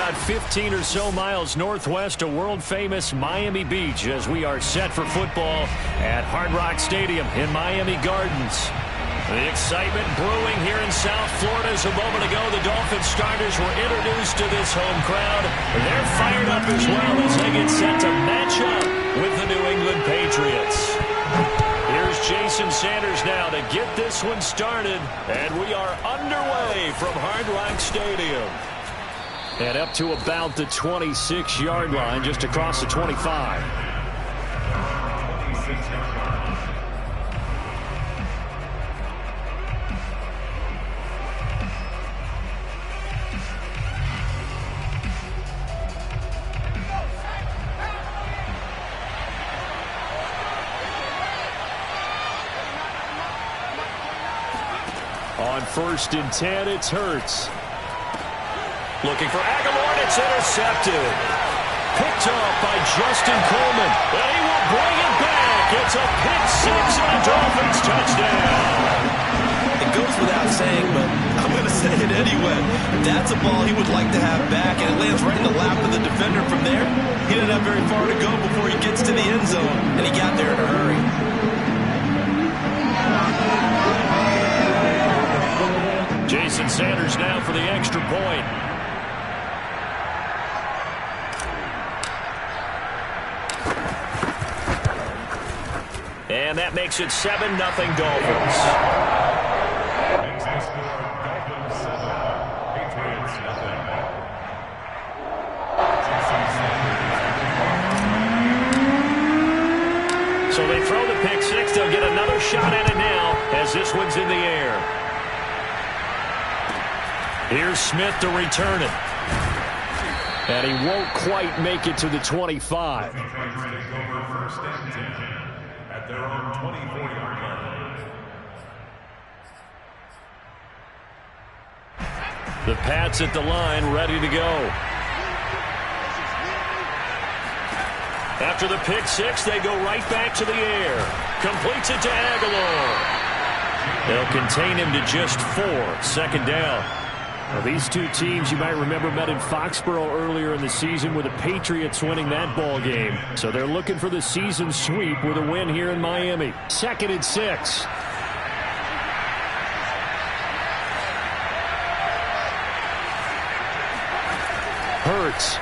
about 15 or so miles northwest of world-famous Miami Beach as we are set for football at Hard Rock Stadium in Miami Gardens. The excitement brewing here in South Florida as a moment ago. The Dolphins starters were introduced to this home crowd. They're fired up as well as they get set to match up with the New England Patriots. Here's Jason Sanders now to get this one started, and we are underway from Hard Rock Stadium. And up to about the 26-yard line, just across the 25. On 1st and 10, it's Hurts. Looking for Aguilar, and it's intercepted. Picked off by Justin Coleman, and he will bring it back. It's a pick six and a Dolphins touchdown. It goes without saying, but I'm going to say it anyway. That's a ball he would like to have back, and it lands right in the lap of the defender from there. He didn't have very far to go before he gets to the end zone, and he got there in a hurry. Jason Sanders now for the extra point. And that makes it 7-0 Dolphins. So they throw the pick six. They'll get another shot at it now as this one's in the air. Here's Smith to return it. And he won't quite make it to the 25. At their own 24-yard line. The Pats at the line, ready to go. After the pick six, they go right back to the air. Completes it to Aguilar. They'll contain him to just 4. 2nd down. Well, these two teams, you might remember, met in Foxborough earlier in the season with the Patriots winning that ball game. So they're looking for the season sweep with a win here in Miami. 2nd and 6. Hurts.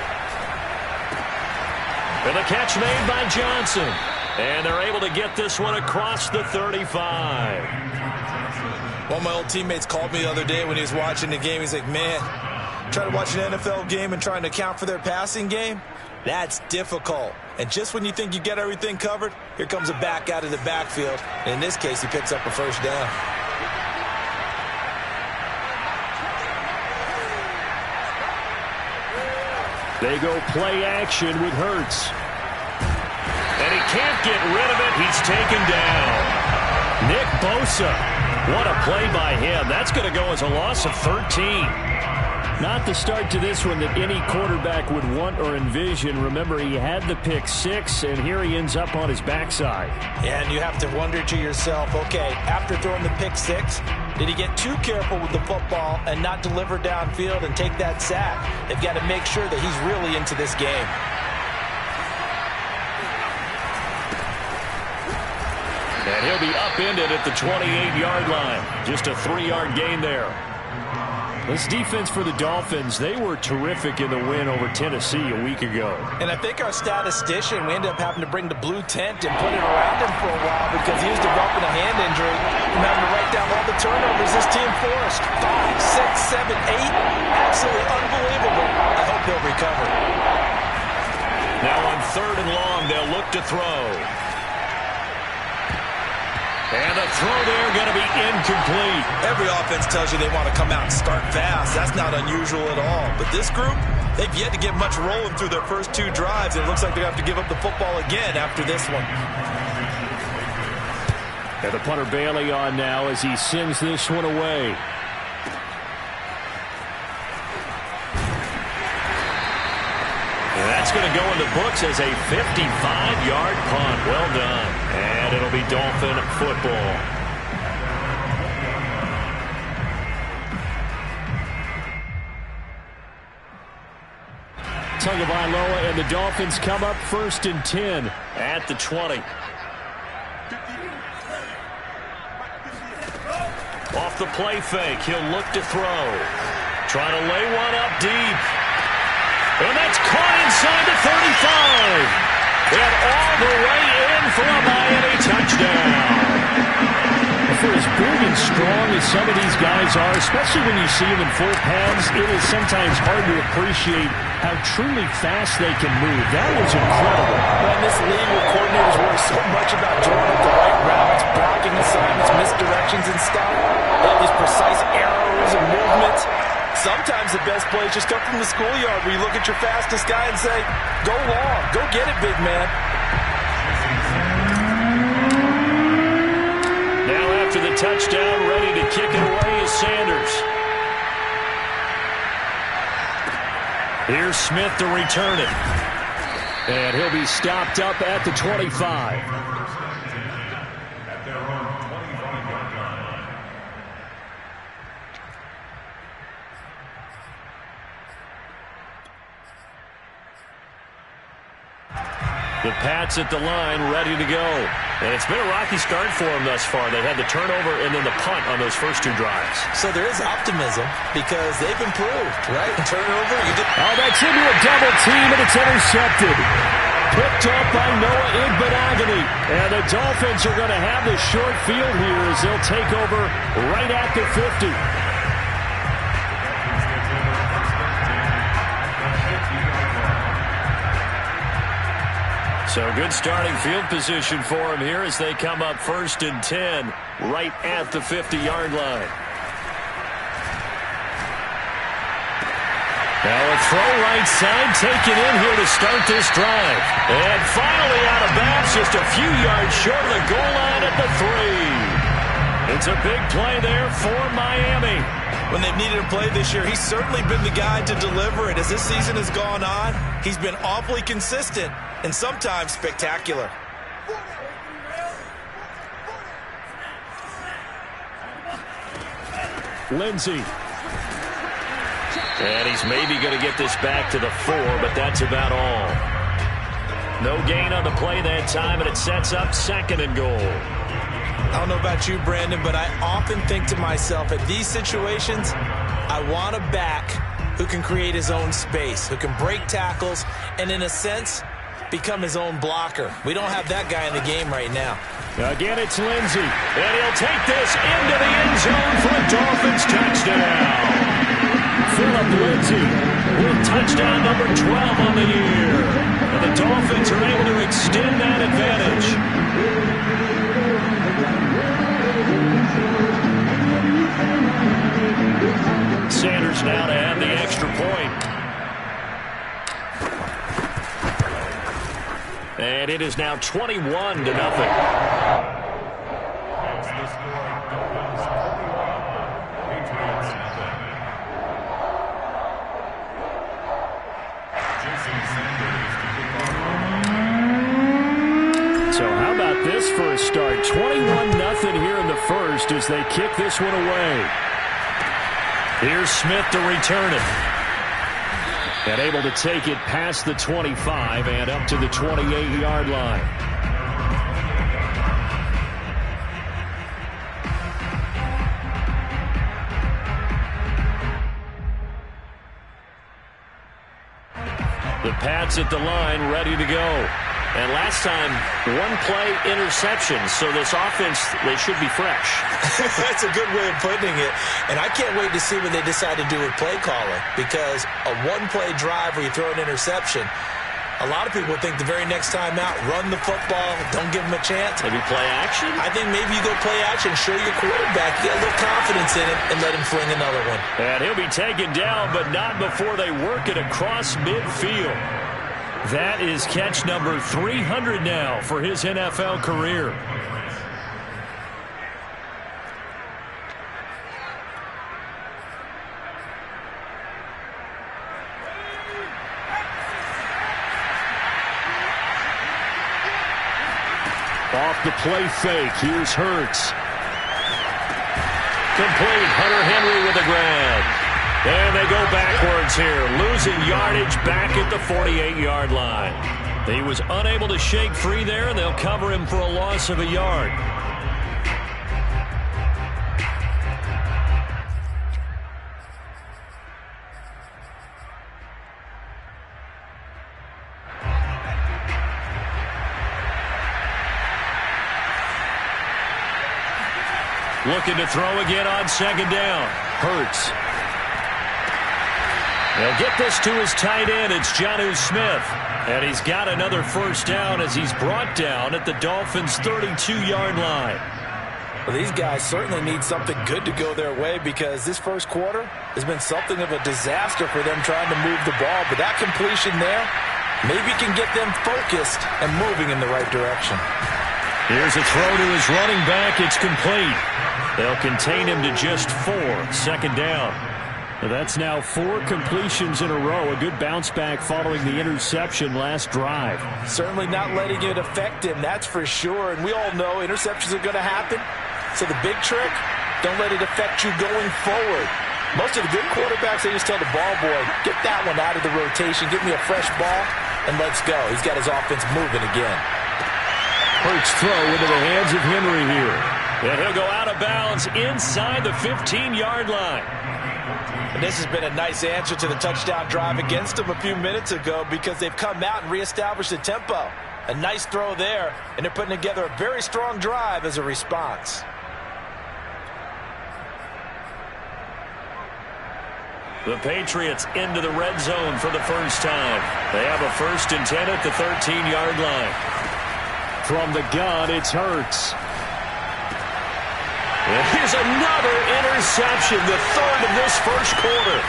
And the catch made by Johnson. And they're able to get this one across the 35. One of my old teammates called me the other day when he was watching the game. He's like, man, trying to watch an NFL game and trying to account for their passing game, that's difficult. And just when you think you get everything covered, here comes a back out of the backfield. And in this case, he picks up a 1st down. They go play action with Hurts. And he can't get rid of it. He's taken down. Nick Bosa. What a play by him. That's going to go as a loss of 13. Not the start to this one that any quarterback would want or envision. Remember, he had the pick six, and here he ends up on his backside. Yeah, and you have to wonder to yourself, okay, after throwing the pick six, did he get too careful with the football and not deliver downfield and take that sack? They've got to make sure that he's really into this game. And he'll be upended at the 28-yard line. Just a 3-yard gain there. This defense for the Dolphins, they were terrific in the win over Tennessee a week ago. And I think our statistician, we ended up having to bring the blue tent and put it around him for a while because he was developing a hand injury and having to write down all the turnovers this team forced. 5, 6, 7, 8. Absolutely unbelievable. I hope he'll recover. Now on 3rd and long, they'll look to throw. And the throw there going to be incomplete. Every offense tells you they want to come out and start fast. That's not unusual at all. But this group, they've yet to get much rolling through their first 2 drives. It looks like they have to give up the football again after this one. And the punter Bailey on now as he sends this one away. And that's going to go in the books as a 55-yard punt. Well done. And it'll be Dolphin football. Tagovailoa, and the Dolphins come up 1st and 10 at the 20. Off the play fake, he'll look to throw. Trying to lay one up deep. And that's caught inside the 35. And all the way in for a Miami touchdown. For as big and strong as some of these guys are, especially when you see them in full pads, it is sometimes hard to appreciate how truly fast they can move. That was incredible. Well, in this league where coordinators worry so much about drawing up the right routes, blocking assignments, misdirections and stuff, they have these precise arrows and movements. Sometimes the best plays just come from the schoolyard where you look at your fastest guy and say, go long, go get it, big man. Now after the touchdown, ready to kick it away is Sanders. Here's Smith to return it. And he'll be stopped up at the 25. The Pats at the line, ready to go. And it's been a rocky start for them thus far. They had the turnover and then the punt on those first 2 drives. So there is optimism because they've improved, right? Turnover. Oh, that's into a double team, and it's intercepted. Picked up by Noah Igbenogany. And the Dolphins are going to have the short field here as they'll take over right at the 50. So good starting field position for them here as they come up 1st and 10 right at the 50-yard line. Now a throw right side taken in here to start this drive. And finally out of bounds, just a few yards short of the goal line at the 3. It's a big play there for Miami. When they've needed a play this year, he's certainly been the guy to deliver it. As this season has gone on, he's been awfully consistent and sometimes spectacular. Lindsey. And he's maybe going to get this back to the 4, but that's about all. No gain on the play that time, and it sets up 2nd and goal. I don't know about you, Brandon, but I often think to myself, at these situations, I want a back who can create his own space, who can break tackles, and in a sense, become his own blocker. We don't have that guy in the game right now. Again, it's Lindsey, and he'll take this into the end zone for a Dolphins touchdown. Phillip Lindsey with touchdown number 12 on the year. And the Dolphins are able to extend that advantage. Sanders now to have the extra point. And it is now 21-0. So how about this for a start? 21-0 here in the first as they kick this one away. Here's Smith to return it. And able to take it past the 25 and up to the 28-yard line. The Pats at the line, ready to go. And last time, 1-play interception, so this offense, they should be fresh. That's a good way of putting it. And I can't wait to see what they decide to do with play calling, because a 1-play drive where you throw an interception, a lot of people think the very next time out, run the football, don't give them a chance. Maybe play action? I think maybe you go play action, show your quarterback, get a little confidence in him, and let him fling another one. And he'll be taken down, but not before they work it across midfield. That is catch number 300 now for his NFL career. Off the play fake, here's Hurts. Complete, Hunter Henry with a grab. And they go backwards here, losing yardage back at the 48-yard line. He was unable to shake free there, and they'll cover him for a loss of a yard. Looking to throw again on second down. Hurts. They'll get this to his tight end. It's Jonnu Smith. And he's got another first down as he's brought down at the Dolphins' 32-yard line. Well, these guys certainly need something good to go their way because this first quarter has been something of a disaster for them trying to move the ball. But that completion there maybe can get them focused and moving in the right direction. Here's a throw to his running back. It's complete. They'll contain him to just 4. Second down. That's now 4 completions in a row. A good bounce back following the interception last drive. Certainly not letting it affect him, that's for sure. And we all know interceptions are going to happen. So the big trick, don't let it affect you going forward. Most of the good quarterbacks, they just tell the ball boy, get that one out of the rotation, give me a fresh ball, and let's go. He's got his offense moving again. Hurts throw into the hands of Henry here. And he'll go out of bounds inside the 15-yard line. And this has been a nice answer to the touchdown drive against them a few minutes ago because they've come out and reestablished the tempo. A nice throw there, and they're putting together a very strong drive as a response. The Patriots into the red zone for the first time. They have a 1st and 10 at the 13-yard line. From the gun, it's Hurts. And here's another interception, the 3rd of this first quarter.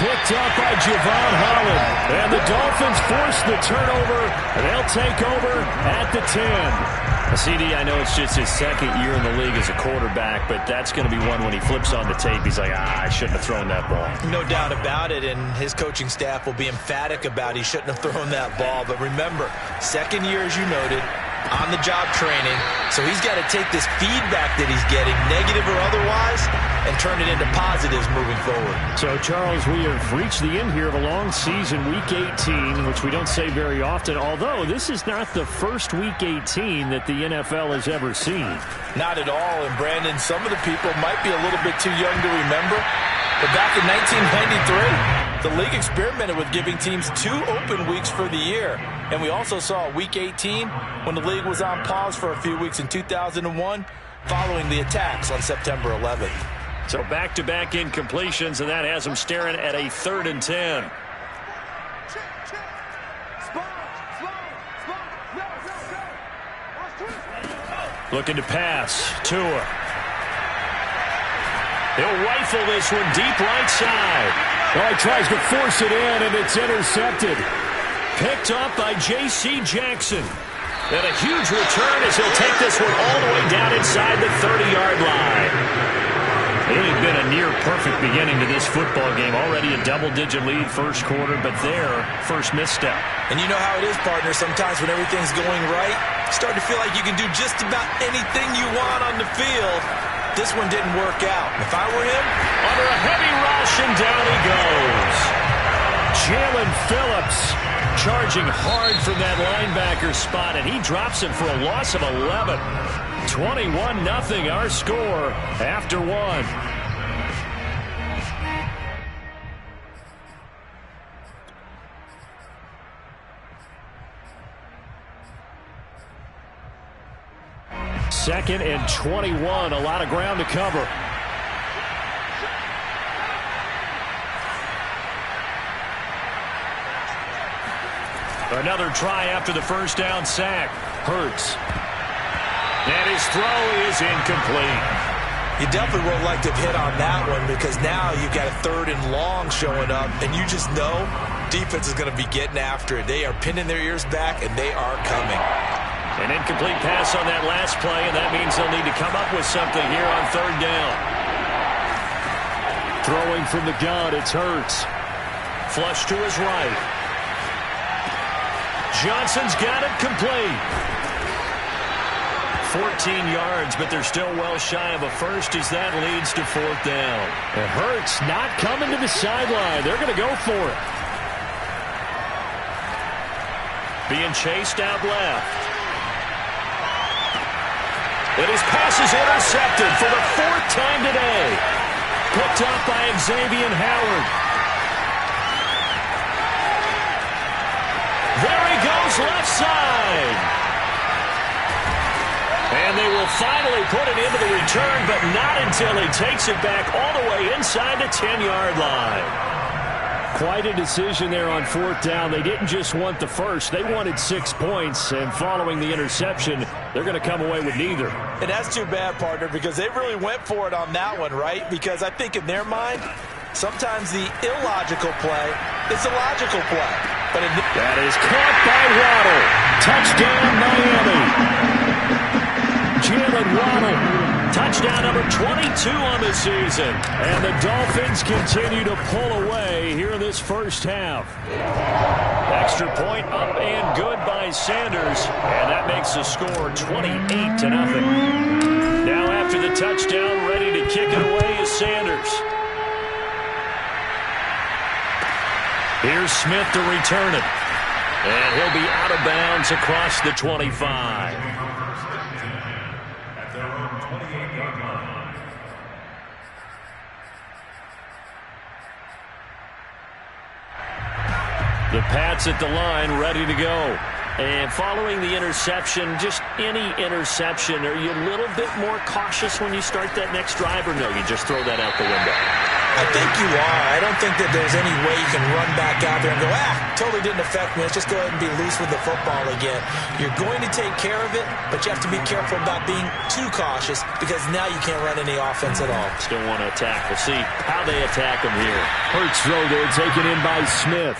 Picked up by Javon Holland. And the Dolphins force the turnover, and they'll take over at the 10. CD, I know it's just his 2nd year in the league as a quarterback, but that's going to be one when he flips on the tape. He's like, I shouldn't have thrown that ball. No doubt about it, and his coaching staff will be emphatic about he shouldn't have thrown that ball. But remember, 2nd year, as you noted, on-the-job training, so he's got to take this feedback that he's getting, negative or otherwise, and turn it into positives moving forward. So, Charles, we have reached the end here of a long season, Week 18, which we don't say very often, although this is not the first Week 18 that the NFL has ever seen. Not at all, and Brandon, some of the people might be a little bit too young to remember, but back in 1993, the league experimented with giving teams 2 open weeks for the year. And we also saw Week 18 when the league was on pause for a few weeks in 2001 following the attacks on September 11th. So back-to-back incompletions, and that has them staring at a 3rd and 10. Looking to pass. Tua. He'll rifle this one deep right side. Oh, he tries to force it in, and it's intercepted. Picked up by J.C. Jackson. And a huge return as he'll take this one all the way down inside the 30-yard line. It had been a near-perfect beginning to this football game. Already a double-digit lead first quarter, but their first misstep. And you know how it is, partner. Sometimes when everything's going right, you start to feel like you can do just about anything you want on the field. This one didn't work out. If I were him, under a heavy rush, and down he goes. Jalen Phillips charging hard from that linebacker spot, and he drops him for a loss of 11. 21-0 our score after 1. Second and 21, a lot of ground to cover. Another try after the first down sack. Hurts. And his throw is incomplete. You definitely would like to have hit on that one because now you've got a 3rd and long showing up, and you just know defense is going to be getting after it. They are pinning their ears back, and they are coming. An incomplete pass on that last play, and that means they'll need to come up with something here on 3rd down. Throwing from the gun, it's Hurts. Flush to his right. Johnson's got it complete. 14 yards, but they're still well shy of a first as that leads to fourth down. It hurts not coming to the sideline. They're going to go for it. Being chased out left. And his pass is intercepted for the fourth time today. Picked up by Xavier Howard. There he goes left side. And they will finally put it into the return, but not until he takes it back all the way inside the 10-yard line. Quite a decision there on fourth down. They didn't just want the first. They wanted 6 points, and following the interception, they're going to come away with neither. And that's too bad, partner, because they really went for it on that one, right? Because I think in their mind, sometimes the illogical play is a logical play. But that is caught by Waddle. Touchdown, Miami. Jalen Waddle. Touchdown number 22 on the season. And the Dolphins continue to pull away here in this first half. Extra point up and good by Sanders. And that makes the score 28-0. Now after the touchdown, ready to kick it away is Sanders. Here's Smith to return it. And he'll be out of bounds across the 25. The Pats at the line, ready to go. And following the interception, just any interception, are you a little bit more cautious when you start that next drive, or no, you just throw that out the window? I think you are. I don't think that there's any way you can run back out there and go, totally didn't affect me. Let's just go ahead and be loose with the football again. You're going to take care of it, but you have to be careful about being too cautious because now you can't run any offense at all. Still want to attack. We'll see how they attack them here. Hurts throw there, taken in by Smith.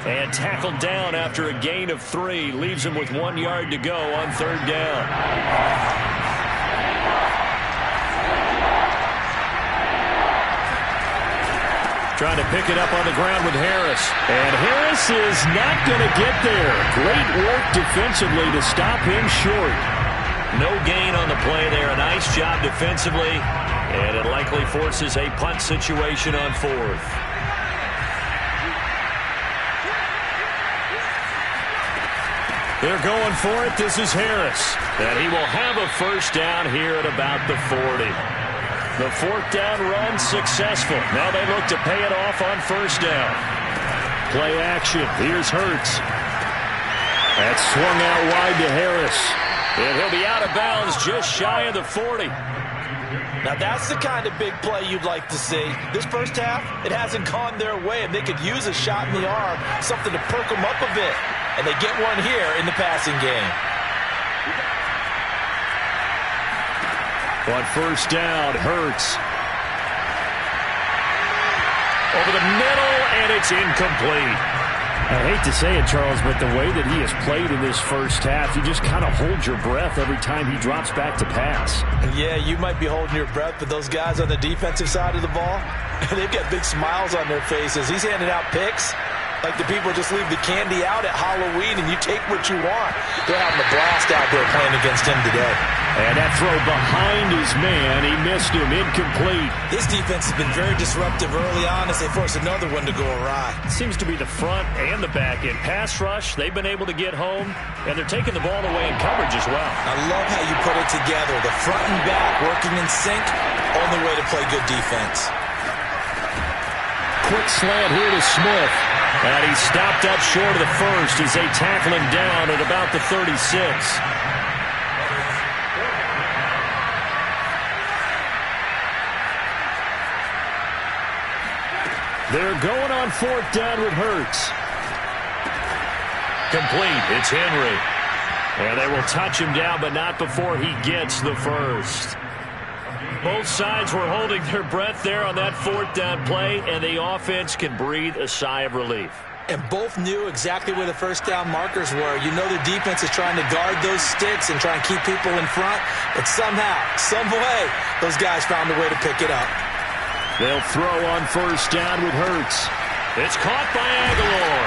And tackled down after a gain of 3. Leaves him with 1 yard to go on third down. Trying to pick it up on the ground with Harris. And Harris is not going to get there. Great work defensively to stop him short. No gain on the play there. A nice job defensively. And it likely forces a punt situation on fourth. They're going for it. This is Harris. And he will have a first down here at about the 40. The fourth down run successful. Now they look to pay it off on first down. Play action. Here's Hurts. That's swung out wide to Harris. And he'll be out of bounds just shy of the 40. Now that's the kind of big play you'd like to see. This first half, it hasn't gone their way, and they could use a shot in the arm, something to perk them up a bit. And they get one here in the passing game. On first down, Hurts. Over the middle, and it's incomplete. I hate to say it, Charles, but the way that he has played in this first half, you just kind of hold your breath every time he drops back to pass. Yeah, you might be holding your breath, but those guys on the defensive side of the ball, they've got big smiles on their faces. He's handing out picks like the people just leave the candy out at Halloween and you take what you want. They're having a blast out there playing against him today. And that throw behind his man, he missed him, incomplete. This defense has been very disruptive early on as they force another one to go awry. It seems to be the front and the back end. Pass rush, they've been able to get home, and they're taking the ball away in coverage as well. I love how you put it together. The front and back working in sync, only way to play good defense. Quick slant here to Smith. And he stopped up short of the first as they tackle him down at about the 36. They're going on fourth down with Hurts. Complete. It's Henry. And they will touch him down, but not before he gets the first. Both sides were holding their breath there on that fourth down play, and the offense can breathe a sigh of relief. And both knew exactly where the first down markers were. You know the defense is trying to guard those sticks and try and keep people in front, but somehow, some way, those guys found a way to pick it up. They'll throw on first down with Hurts. It's caught by Aguilar.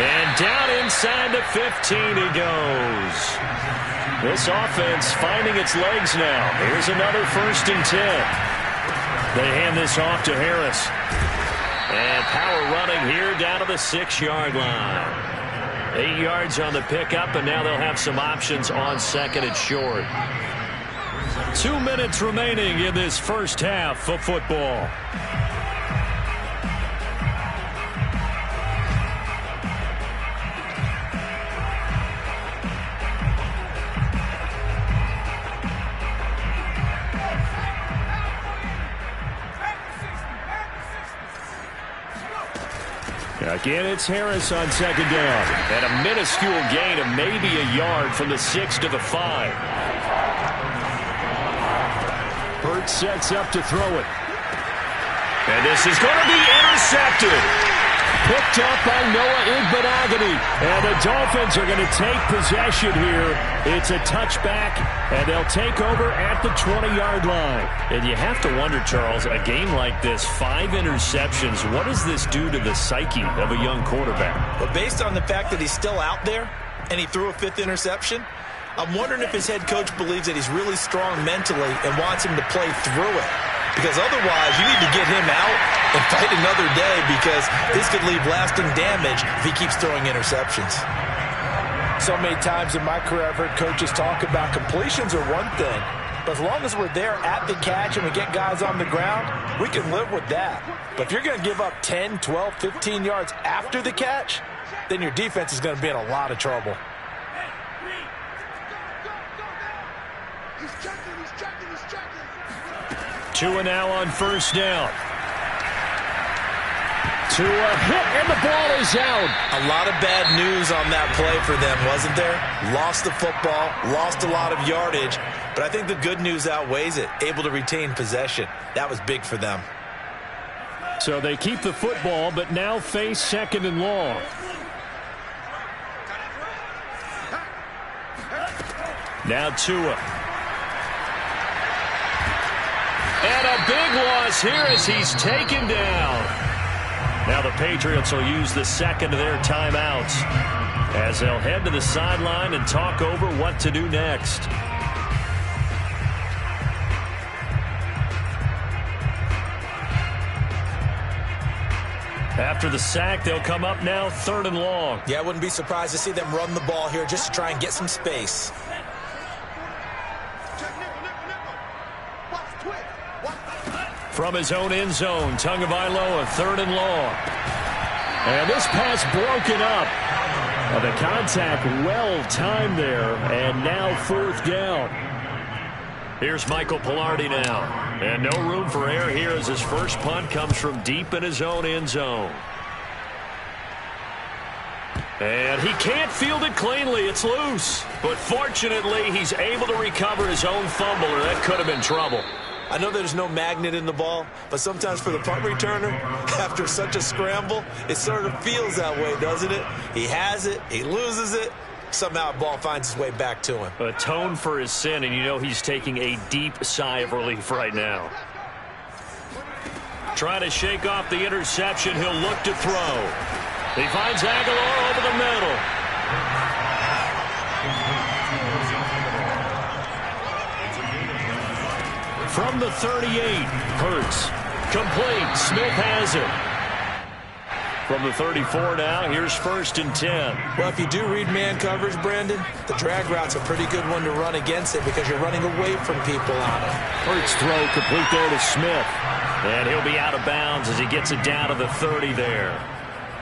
And down inside the 15 he goes. This offense finding its legs now. Here's another 1st and 10. They hand this off to Harris. And power running here down to the 6-yard line. 8 yards on the pickup, and now they'll have some options on 2nd and short. 2 minutes remaining in this first half of football. Again, it's Harris on 2nd down. And a minuscule gain of maybe a yard from the 6 to the 5. Hurts sets up to throw it. And this is going to be intercepted. Picked up by Noah Igbenogany. And the Dolphins are going to take possession here. It's a touchback, and they'll take over at the 20-yard line. And you have to wonder, Charles, a game like this, 5 interceptions, what does this do to the psyche of a young quarterback? But based on the fact that he's still out there and he threw a 5th interception, I'm wondering if his head coach believes that he's really strong mentally and wants him to play through it. Because otherwise, you need to get him out and fight another day, because this could leave lasting damage if he keeps throwing interceptions. So many times in my career, I've heard coaches talk about completions are one thing. But as long as we're there at the catch and we get guys on the ground, we can live with that. But if you're going to give up 10, 12, 15 yards after the catch, then your defense is going to be in a lot of trouble. Tua now on 1st down. Tua hit, and the ball is out. A lot of bad news on that play for them, wasn't there? Lost the football, lost a lot of yardage, but I think the good news outweighs it. Able to retain possession. That was big for them. So they keep the football, but now face 2nd and long. Now Tua. And a big loss here as he's taken down. Now the Patriots will use the 2nd of their timeouts as they'll head to the sideline and talk over what to do next. After the sack, they'll come up now 3rd and long. Yeah, I wouldn't be surprised to see them run the ball here just to try and get some space. From his own end zone, Tagovailoa, 3rd and long. And this pass broken up. The contact well timed there, and now 4th down. Here's Michael Pilardi now. And no room for error here as his first punt comes from deep in his own end zone. And he can't field it cleanly. It's loose. But fortunately, he's able to recover his own fumble, or that could have been trouble. I know there's no magnet in the ball, but sometimes for the punt returner, after such a scramble, it sort of feels that way, doesn't it? He has it, he loses it, somehow the ball finds its way back to him. Atone for his sin, and you know he's taking a deep sigh of relief right now. Trying to shake off the interception, he'll look to throw. He finds Aguilar over the middle. From the 38, Hurts. Complete. Smith has it. From the 34 now, here's 1st and 10. Well, if you do read man coverage, Brandon, the drag route's a pretty good one to run against it because you're running away from people on it. Hurts throw complete there to Smith. And he'll be out of bounds as he gets it down to the 30 there.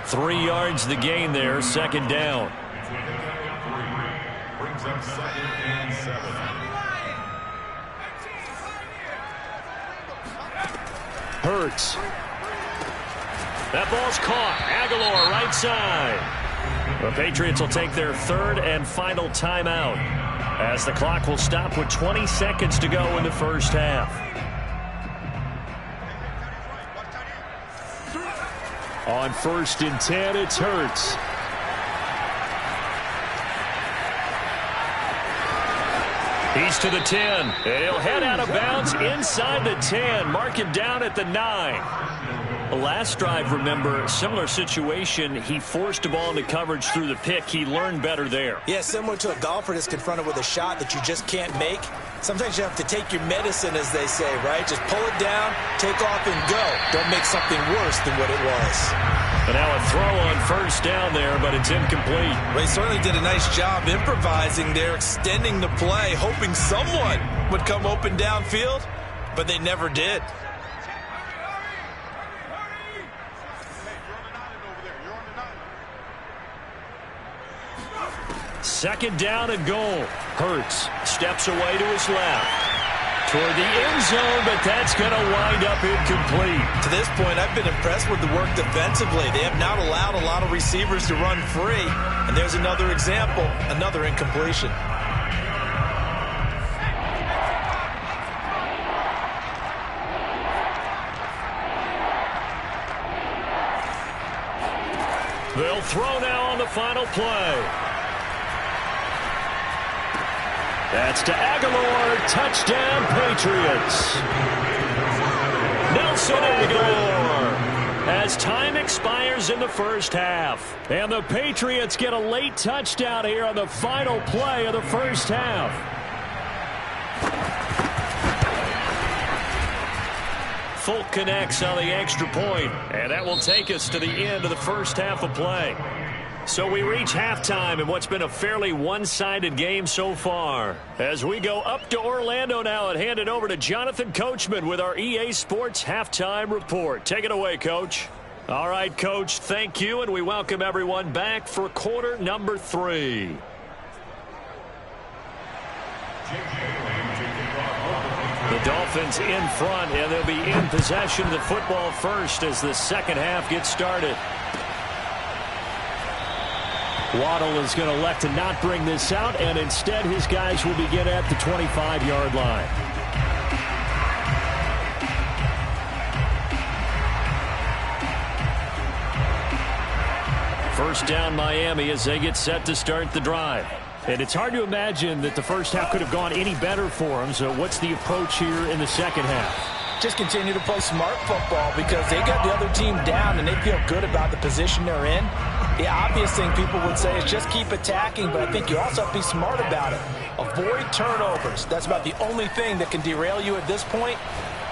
3 yards the gain there, 2nd down. Brings up 2nd and 7. Hurts. That ball's caught. Aguilar right side. The Patriots will take their 3rd and final timeout as the clock will stop with 20 seconds to go in the first half. On 1st and 10, it's Hurts. He's to the 10, and he'll head out of bounds inside the 10. Mark him down at the 9. Last drive, remember, similar situation. He forced the ball into coverage through the pick. He learned better there. Yeah, similar to a golfer that's confronted with a shot that you just can't make. Sometimes you have to take your medicine, as they say, right? Just pull it down, take off, and go. Don't make something worse than what it was. And now a throw on first down there, but it's incomplete. They certainly did a nice job improvising there, extending the play, hoping someone would come open downfield, but they never did. Second down and goal. Hurts steps away to his left. Toward the end zone, but that's going to wind up incomplete. To this point, I've been impressed with the work defensively. They have not allowed a lot of receivers to run free. And there's another example, another incompletion. They'll throw now on the final play. That's to Aguilar. Touchdown, Patriots. Nelson Aguilar. As time expires in the first half. And the Patriots get a late touchdown here on the final play of the first half. Folk connects on the extra point. And that will take us to the end of the first half of play. So we reach halftime in what's been a fairly one-sided game so far. As we go up to Orlando now and hand it over to Jonathan Coachman with our EA Sports Halftime Report. Take it away, Coach. All right, Coach, thank you, and we welcome everyone back for quarter number 3. The Dolphins in front, and they'll be in possession of the football first as the second half gets started. Waddle is going to elect to not bring this out, and instead his guys will begin at the 25-yard line. First down Miami as they get set to start the drive. And it's hard to imagine that the first half could have gone any better for them. So what's the approach here in the second half? Just continue to play smart football because they got the other team down and they feel good about the position they're in. The obvious thing people would say is just keep attacking, but I think you also have to be smart about it. Avoid turnovers. That's about the only thing that can derail you at this point.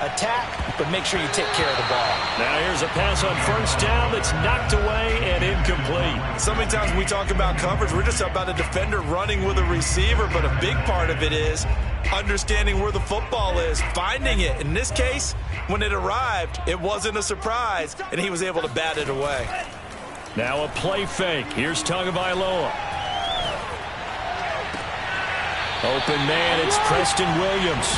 Attack, but make sure you take care of the ball. Now here's a pass on first down that's knocked away and incomplete. So many times when we talk about coverage, we're just about a defender running with a receiver, but a big part of it is understanding where the football is, finding it. In this case, when it arrived, it wasn't a surprise, and he was able to bat it away. Now a play fake. Here's Tagovailoa. Open man, it's Preston Williams.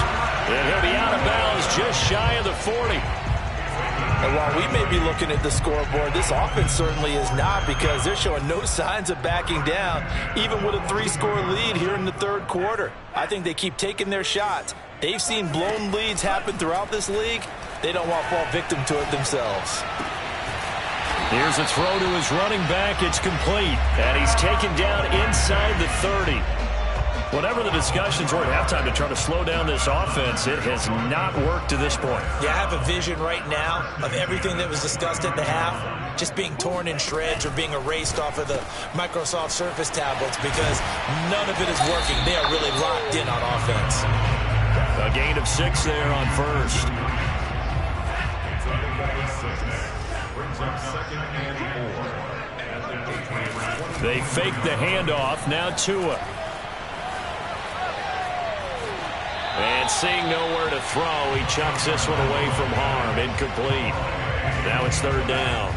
And he'll be out of bounds just shy of the 40. And while we may be looking at the scoreboard, this offense certainly is not because they're showing no signs of backing down, even with a 3-score lead here in the third quarter. I think they keep taking their shots. They've seen blown leads happen throughout this league. They don't want to fall victim to it themselves. Here's a throw to his running back. It's complete. And he's taken down inside the 30. Whatever the discussions were at halftime to try to slow down this offense, it has not worked to this point. Yeah, I have a vision right now of everything that was discussed at the half just being torn in shreds or being erased off of the Microsoft Surface tablets because none of it is working. They are really locked in on offense. A gain of 6 there on first. They fake the handoff. Now Tua. And seeing nowhere to throw, he chucks this one away from harm. Incomplete. Now it's third down.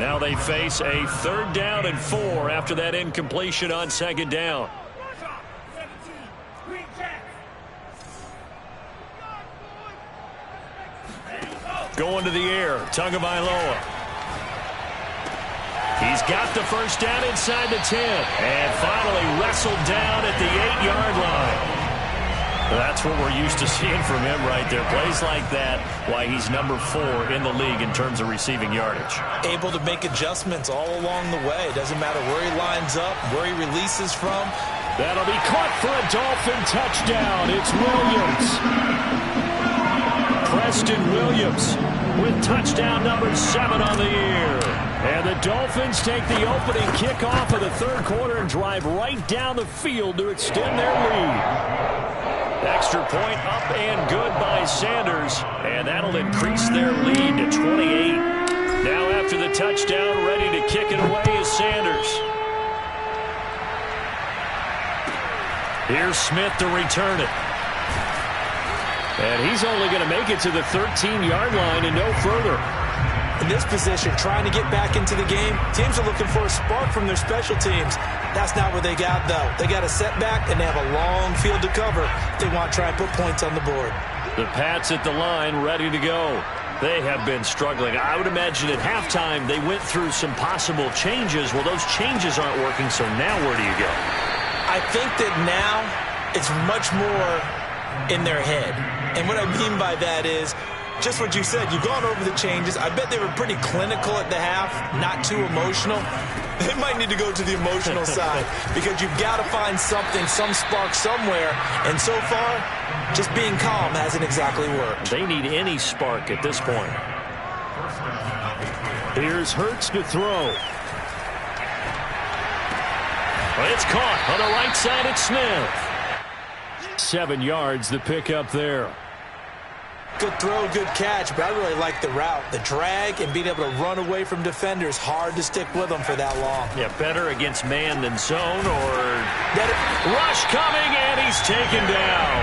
Now they face a 3rd down and 4 after that incompletion on 2nd down. Going to the air, Tagovailoa. He's got the first down inside the 10. And finally wrestled down at the 8-yard line. That's what we're used to seeing from him right there. Plays like that, why he's number 4 in the league in terms of receiving yardage. Able to make adjustments all along the way. Doesn't matter where he lines up, where he releases from. That'll be caught for a Dolphin touchdown. It's Williams. Preston Williams with touchdown number 7 on the year. And the Dolphins take the opening kickoff of the third quarter and drive right down the field to extend their lead. Extra point up and good by Sanders, and that'll increase their lead to 28. Now after the touchdown, ready to kick it away is Sanders. Here's Smith to return it. And he's only going to make it to the 13-yard line and no further. In this position, trying to get back into the game, teams are looking for a spark from their special teams. That's not what they got, though. They got a setback, and they have a long field to cover if they want to try and put points on the board. The Pats at the line, ready to go. They have been struggling. I would imagine at halftime they went through some possible changes. Well, those changes aren't working, so now where do you go? I think that now it's much more in their head. And what I mean by that is just what you said. You've gone over the changes. I bet they were pretty clinical at the half, not too emotional. They might need to go to the emotional side because you've got to find something, some spark somewhere. And so far, just being calm hasn't exactly worked. They need any spark at this point. Here's Hurts to throw. Well, it's caught on the right side at Smith. 7 yards, the pickup there. Good throw, good catch, but I really like the route. The drag and being able to run away from defenders, hard to stick with them for that long. Yeah, better against man than zone, or better. Rush coming, and he's taken down.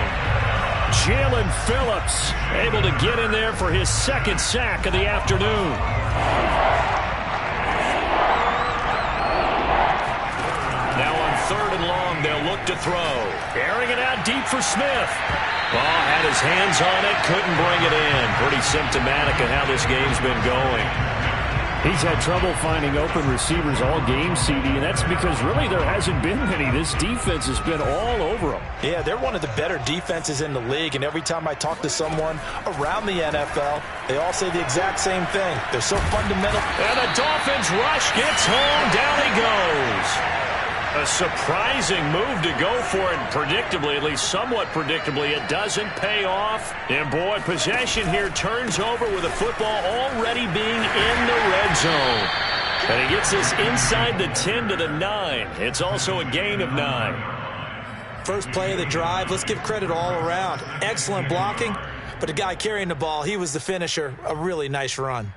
Jalen Phillips able to get in there for his second sack of the afternoon. Now on 3rd and long, they'll look to throw. Airing it out deep for Smith. Ball had his hands on it, couldn't bring it in. Pretty symptomatic of how this game's been going. He's had trouble finding open receivers all game, CD, and that's because really there hasn't been many. This defense has been all over them. Yeah, they're one of the better defenses in the league, and every time I talk to someone around the NFL, they all say the exact same thing. They're so fundamental. And the Dolphins rush gets home. Down he goes. A surprising move to go for it, predictably, at least somewhat predictably. It doesn't pay off. And, boy, possession here turns over with the football already being in the red zone. And he gets this inside the 10 to the 9. It's also a gain of 9. First play of the drive, let's give credit all around. Excellent blocking, but the guy carrying the ball, he was the finisher. A really nice run.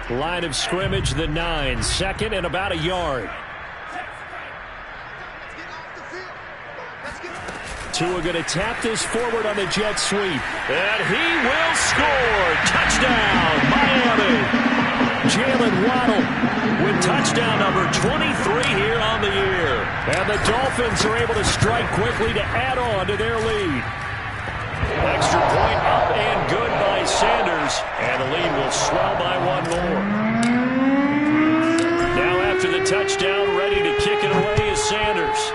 Line of scrimmage, the 9. 2nd and about a yard. Tua going to tap this forward on the jet sweep. And he will score. Touchdown, Miami. Jalen Waddle with touchdown number 23 here on the year. And the Dolphins are able to strike quickly to add on to their lead. Extra point up and good by Sanders, and the lead will swell by 1 more. Now after the touchdown, ready to kick it away is Sanders.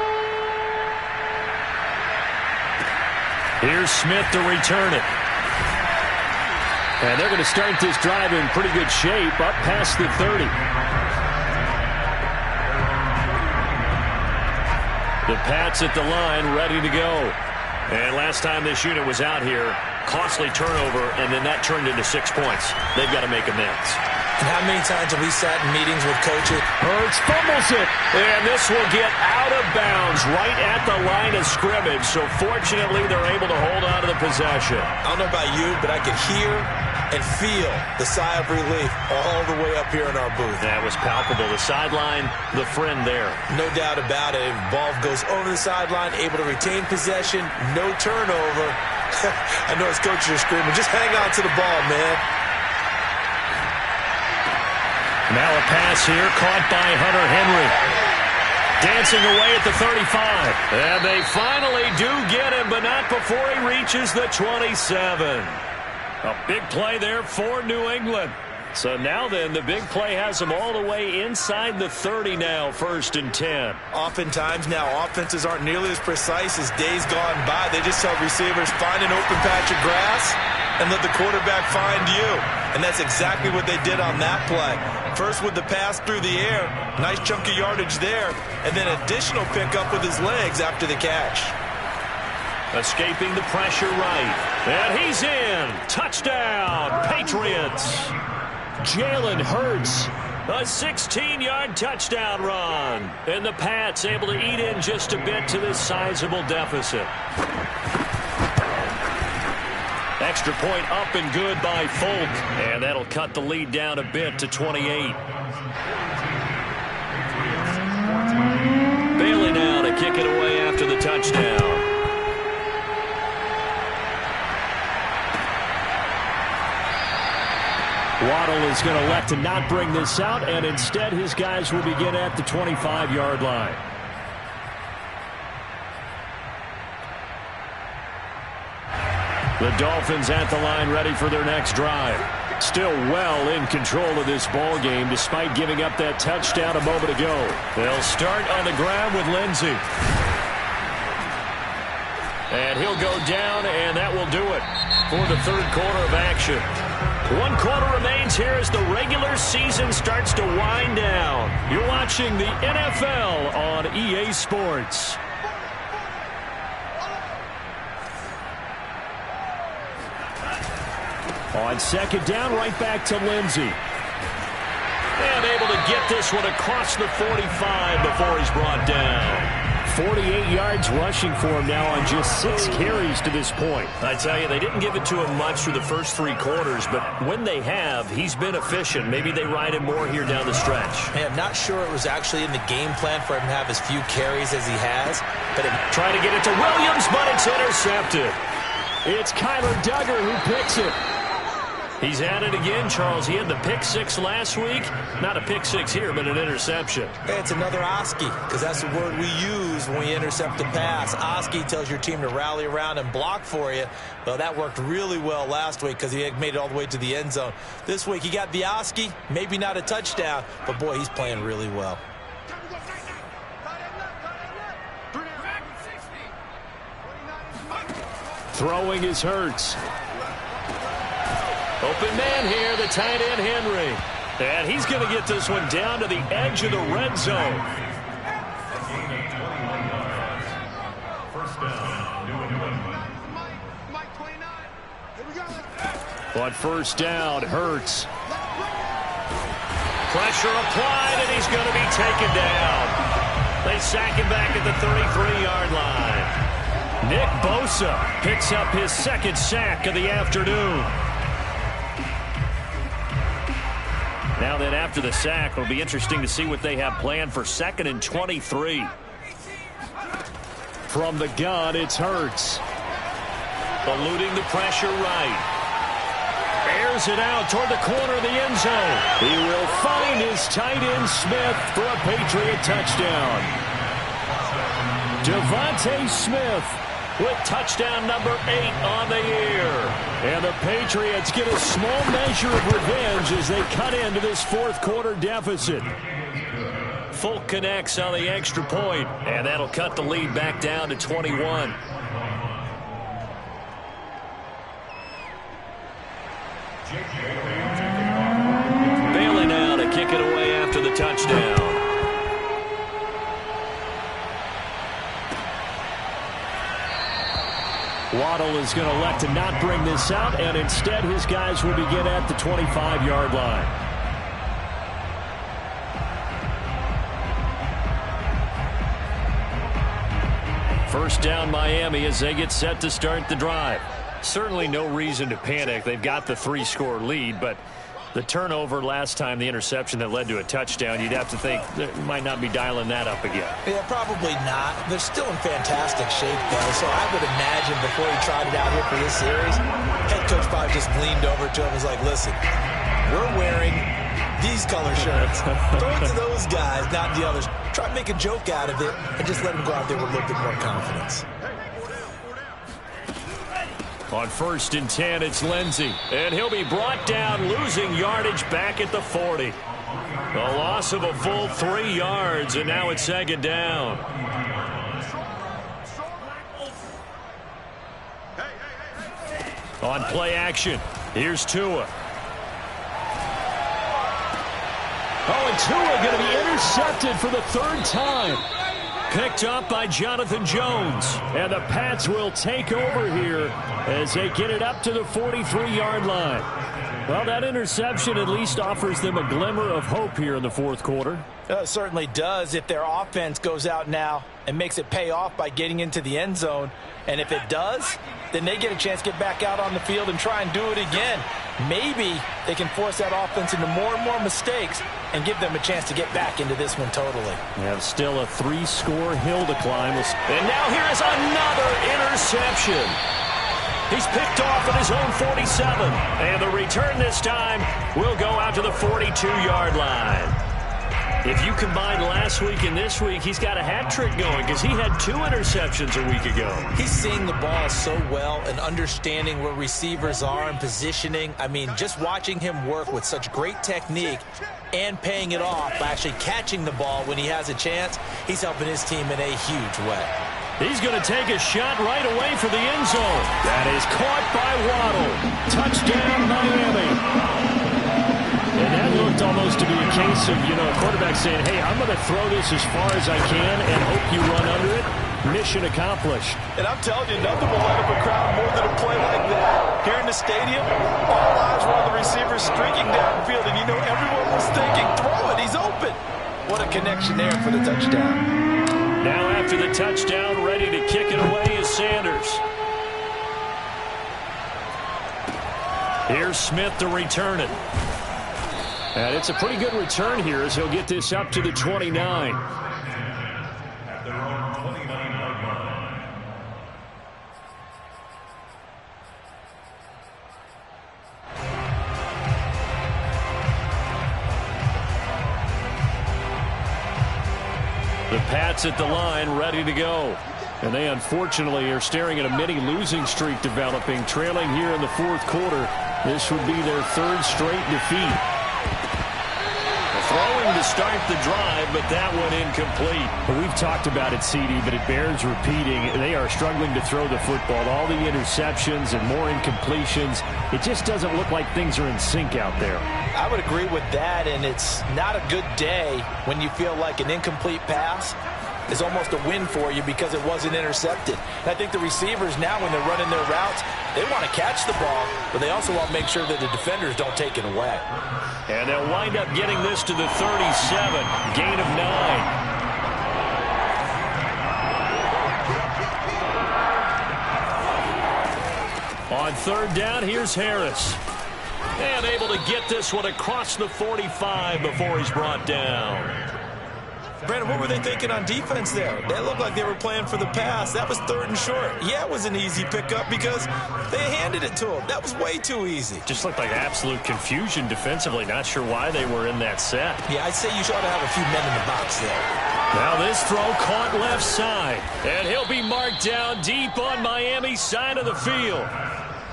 Here's Smith to return it. And they're going to start this drive in pretty good shape, up past the 30. The Pats at the line, ready to go. And last time this unit was out here, costly turnover, and then that turned into 6 points. They've got to make amends. And how many times have we sat in meetings with coaches? Hurts fumbles it, and this will get out of bounds right at the line of scrimmage. So fortunately, they're able to hold on to the possession. I don't know about you, but I could hear and feel the sigh of relief all the way up here in our booth. That was palpable. The sideline, the friend there. No doubt about it. Ball goes over the sideline, able to retain possession, no turnover. I know his coaches are screaming, just hang on to the ball, man. Now a pass here, caught by Hunter Henry. Dancing away at the 35. And they finally do get him, but not before he reaches the 27. A big play there for New England. So now then, the big play has them all the way inside the 30 now, 1st and 10. Oftentimes now, offenses aren't nearly as precise as days gone by. They just tell receivers, find an open patch of grass and let the quarterback find you. And that's exactly what they did on that play. First with the pass through the air, nice chunk of yardage there, and then additional pickup with his legs after the catch. Escaping the pressure right. And he's in. Touchdown, Patriots. Jalen Hurts, a 16-yard touchdown run. And the Pats able to eat in just a bit to this sizable deficit. Extra point up and good by Folk. And that'll cut the lead down a bit to 28. Bailey now to kick it away after the touchdown. Waddle is going to elect to not bring this out, and instead his guys will begin at the 25-yard line. The Dolphins at the line ready for their next drive. Still well in control of this ball game despite giving up that touchdown a moment ago. They'll start on the ground with Lindsey. And he'll go down, and that will do it for the third quarter of action. 1 quarter remains here as the regular season starts to wind down. You're watching the NFL on EA Sports. On second down, right back to Lindsey. And able to get this one across the 45 before he's brought down. 48 yards rushing for him now on just 6 carries to this point. I tell you, they didn't give it to him much through the first 3 quarters, but when they have, he's been efficient. Maybe they ride him more here down the stretch. Hey, I'm not sure it was actually in the game plan for him to have as few carries as he has. But trying to get it to Williams, but it's intercepted. It's Kyler Duggar who picks it. He's at it again, Charles. He had the pick 6 last week. Not a pick 6 here, but an interception. Hey, it's another Oski, because that's the word we use when we intercept a pass. Oski tells your team to rally around and block for you. Well, that worked really well last week because he had made it all the way to the end zone. This week, he got the Oski, maybe not a touchdown, but boy, he's playing really well. Throwing is Hurts. Open man here, the tight end Henry. And he's going to get this one down to the edge of the red zone. On first down, Hurts. Pressure applied, and he's going to be taken down. They sack him back at the 33-yard line. Nick Bosa picks up his 2nd sack of the afternoon. Now then, after the sack, it'll be interesting to see what they have planned for 2nd and 23. From the gun, it's Hurts. Eluding the pressure right. Airs it out toward the corner of the end zone. He will find his tight end Smith for a Patriot touchdown. Devontae Smith with touchdown number 8 on the year. And the Patriots get a small measure of revenge as they cut into this 4th quarter deficit. Folk connects on the extra point, and that'll cut the lead back down to 21. Bailey now to kick it away after the touchdown. Waddle is going to elect to not bring this out, and instead his guys will begin at the 25-yard line. First down Miami as they get set to start the drive. Certainly no reason to panic. They've got the 3-score lead, but the turnover last time, the interception that led to a touchdown, you'd have to think they might not be dialing that up again. Yeah, probably not. They're still in fantastic shape, though, so I would imagine before he tried it out here for this series, head coach probably just leaned over to him and was like, listen, we're wearing these color shirts. Throw it to those guys, not the others. Try to make a joke out of it and just let them go out there with a little bit more confidence. On 1st and 10, it's Lindsey. And he'll be brought down, losing yardage back at the 40. A loss of a full 3 yards, and now it's 2nd down. On play action, here's Tua. Oh, and Tua going to be intercepted for the 3rd time. Picked up by Jonathan Jones. And the Pats will take over here as they get it up to the 43-yard line. Well, that interception at least offers them a glimmer of hope here in the 4th quarter. It certainly does if their offense goes out now and makes it pay off by getting into the end zone. And if it does, then they get a chance to get back out on the field and try and do it again. Maybe they can force that offense into more and more mistakes and give them a chance to get back into this one totally. We have still a 3-score hill to climb. And now here is another interception. He's picked off at his own 47. And the return this time will go out to the 42-yard line. If you combine last week and this week, he's got a hat trick going because he had 2 interceptions a week ago. He's seeing the ball so well and understanding where receivers are and positioning. I mean, just watching him work with such great technique and paying it off by actually catching the ball when he has a chance, he's helping his team in a huge way. He's going to take a shot right away for the end zone. That is caught by Waddle. Touchdown, Miami. And that looked almost to be a case of, a quarterback saying, hey, I'm going to throw this as far as I can and hope you run under it. Mission accomplished. And I'm telling you, nothing will light up a crowd more than a play like that. Here in the stadium, all eyes were on the receivers streaking downfield, and everyone was thinking, throw it, he's open. What a connection there for the touchdown. Now after the touchdown, ready to kick it away is Sanders. Here's Smith to return it. And it's a pretty good return here as he'll get this up to the 29. The Pats at the line, ready to go. And they unfortunately are staring at a mini losing streak developing, trailing here in the 4th quarter. This would be their 3rd straight defeat. Throwing to start the drive, but that one incomplete. Well, we've talked about it, CD, but it bears repeating. They are struggling to throw the football. All the interceptions and more incompletions. It just doesn't look like things are in sync out there. I would agree with that, and it's not a good day when you feel like an incomplete pass is almost a win for you because it wasn't intercepted. And I think the receivers now, when they're running their routes, they want to catch the ball, but they also want to make sure that the defenders don't take it away. And they'll wind up getting this to the 37, gain of 9. On 3rd down, here's Harris. And able to get this one across the 45 before he's brought down. Brandon, what were they thinking on defense there? They looked like they were playing for the pass. That was 3rd and short. Yeah, it was an easy pickup because they handed it to him. That was way too easy. Just looked like absolute confusion defensively. Not sure why they were in that set. Yeah, I'd say you ought to have a few men in the box there. Now this throw caught left side. And he'll be marked down deep on Miami's side of the field.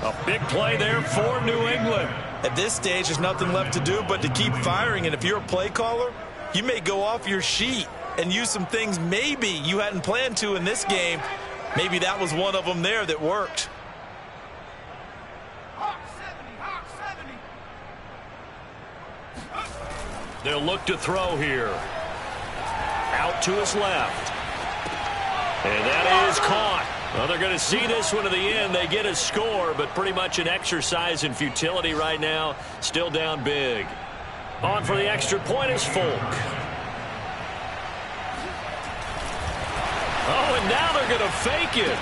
A big play there for New England. At this stage, there's nothing left to do but to keep firing. And if you're a play caller, you may go off your sheet and use some things maybe you hadn't planned to in this game. Maybe that was one of them there that worked. They'll look to throw here. Out to his left. And that is caught. Well, they're going to see this one to the end. They get a score, but pretty much an exercise in futility right now. Still down big. On for the extra point is Folk. Oh, and now they're going to fake it.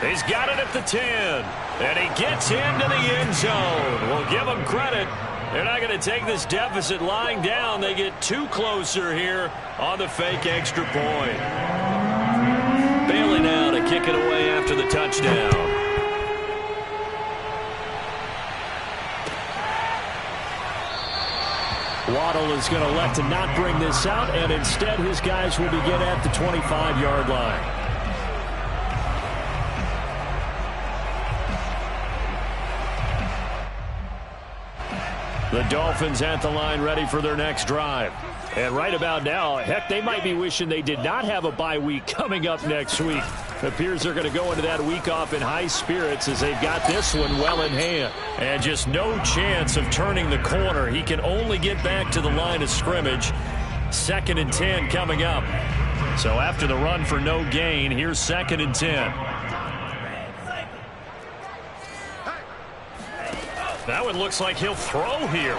He's got it at the 10. And he gets into the end zone. We'll give him credit. They're not going to take this deficit lying down. They get 2 closer here on the fake extra point. Bailey now to kick it away after the touchdown. Waddle is going to elect to not bring this out, and instead his guys will begin at the 25-yard line. The Dolphins at the line ready for their next drive. And right about now, heck, they might be wishing they did not have a bye week coming up next week. It appears they're going to go into that week off in high spirits as they've got this one well in hand. And just no chance of turning the corner. He can only get back to the line of scrimmage. 2nd and 10 coming up. So after the run for no gain, here's 2nd and 10. That one looks like he'll throw here.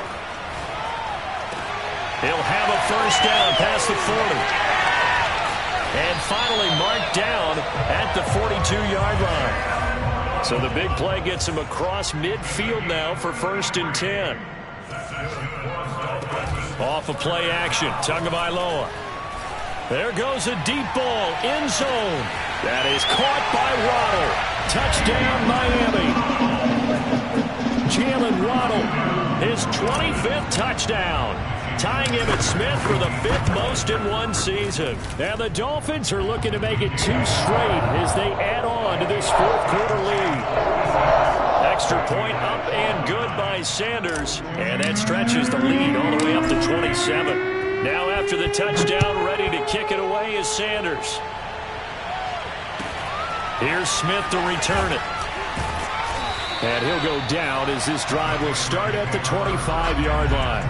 He'll have a first down past the 40. And finally marked down at the 42-yard line. So the big play gets him across midfield now for 1st and 10. Off of play action, Tagovailoa. There goes a deep ball, end zone. That is caught by Waddle. Touchdown, Miami. Jalen Waddle, his 25th touchdown. Tying Emmitt Smith for the 5th most in one season. And the Dolphins are looking to make it 2 straight as they add on to this 4th quarter lead. Extra point up and good by Sanders. And that stretches the lead all the way up to 27. Now after the touchdown, ready to kick it away is Sanders. Here's Smith to return it. And he'll go down as this drive will start at the 25-yard line.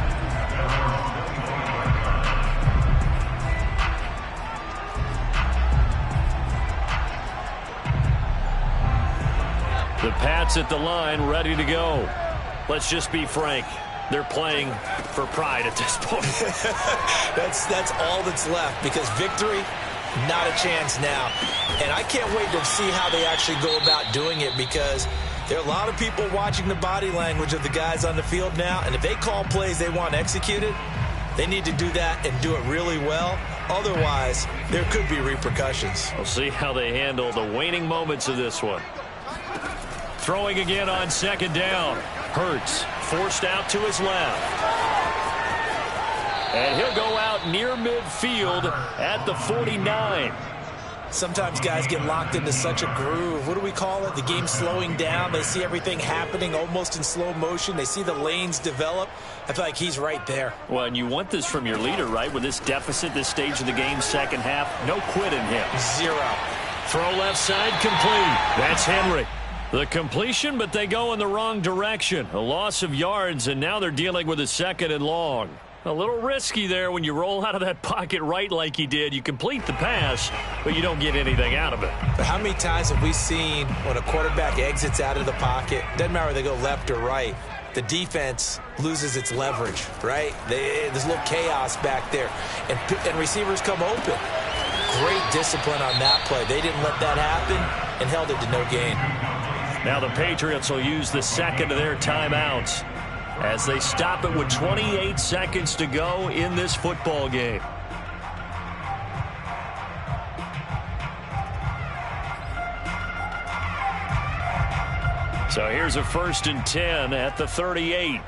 The Pats at the line, ready to go. Let's just be frank. They're playing for pride at this point. That's all that's left, because victory, not a chance now. And I can't wait to see how they actually go about doing it, because there are a lot of people watching the body language of the guys on the field now, and if they call plays they want executed, they need to do that and do it really well. Otherwise, there could be repercussions. We'll see how they handle the waning moments of this one. Throwing again on 2nd down. Hurts forced out to his left. And he'll go out near midfield at the 49. Sometimes guys get locked into such a groove. What do we call it? The game slowing down. They see everything happening almost in slow motion. They see the lanes develop. I feel like he's right there. Well, and you want this from your leader, right? With this deficit, this stage of the game, 2nd half, no quit in him. 0. Throw left side, complete. That's Henry. The completion, but they go in the wrong direction. A loss of yards, and now they're dealing with a 2nd and long. A little risky there when you roll out of that pocket right like he did. You complete the pass, but you don't get anything out of it. But how many times have we seen when a quarterback exits out of the pocket, doesn't matter whether they go left or right, the defense loses its leverage, right? There's a little chaos back there, and receivers come open. Great discipline on that play. They didn't let that happen and held it to no gain. Now the Patriots will use the 2nd of their timeouts as they stop it with 28 seconds to go in this football game. So here's a 1st and 10 at the 38.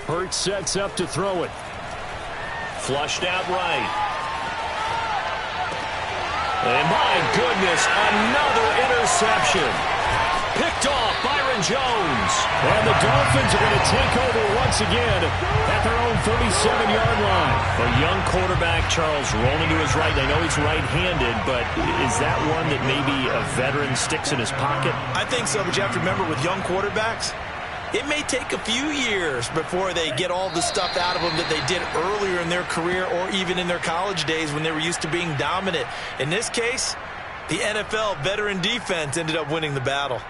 Hurts sets up to throw it. Flushed out right. And my goodness, another interception. Picked off Byron Jones. And the Dolphins are going to take over once again at their own 37-yard line. A young quarterback, Charles, rolling to his right. I know he's right-handed, but is that one that maybe a veteran sticks in his pocket? I think so, but you have to remember with young quarterbacks, it may take a few years before they get all the stuff out of them that they did earlier in their career or even in their college days when they were used to being dominant. In this case, the NFL veteran defense ended up winning the battle.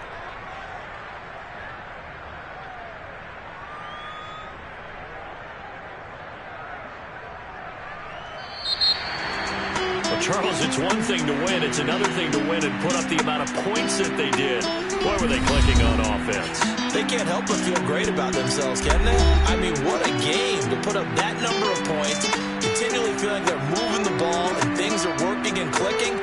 Well, Charles, it's one thing to win. It's another thing to win and put up the amount of points that they did. Boy, were they clicking on offense. They can't help but feel great about themselves, can they? I mean, what a game to put up that number of points, continually feeling they're moving the ball and things are working and clicking.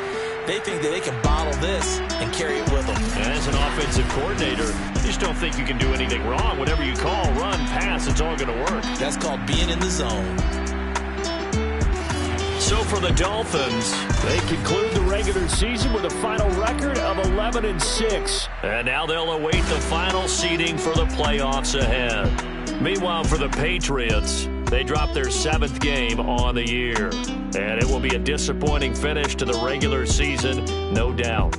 They think that they can bottle this and carry it with them. And as an offensive coordinator, you just don't think you can do anything wrong. Whatever you call, run, pass, it's all going to work. That's called being in the zone. So for the Dolphins, they conclude the regular season with a final record of 11-6. And now they'll await the final seeding for the playoffs ahead. Meanwhile, for the Patriots, they dropped their 7th game on the year. And it will be a disappointing finish to the regular season, no doubt.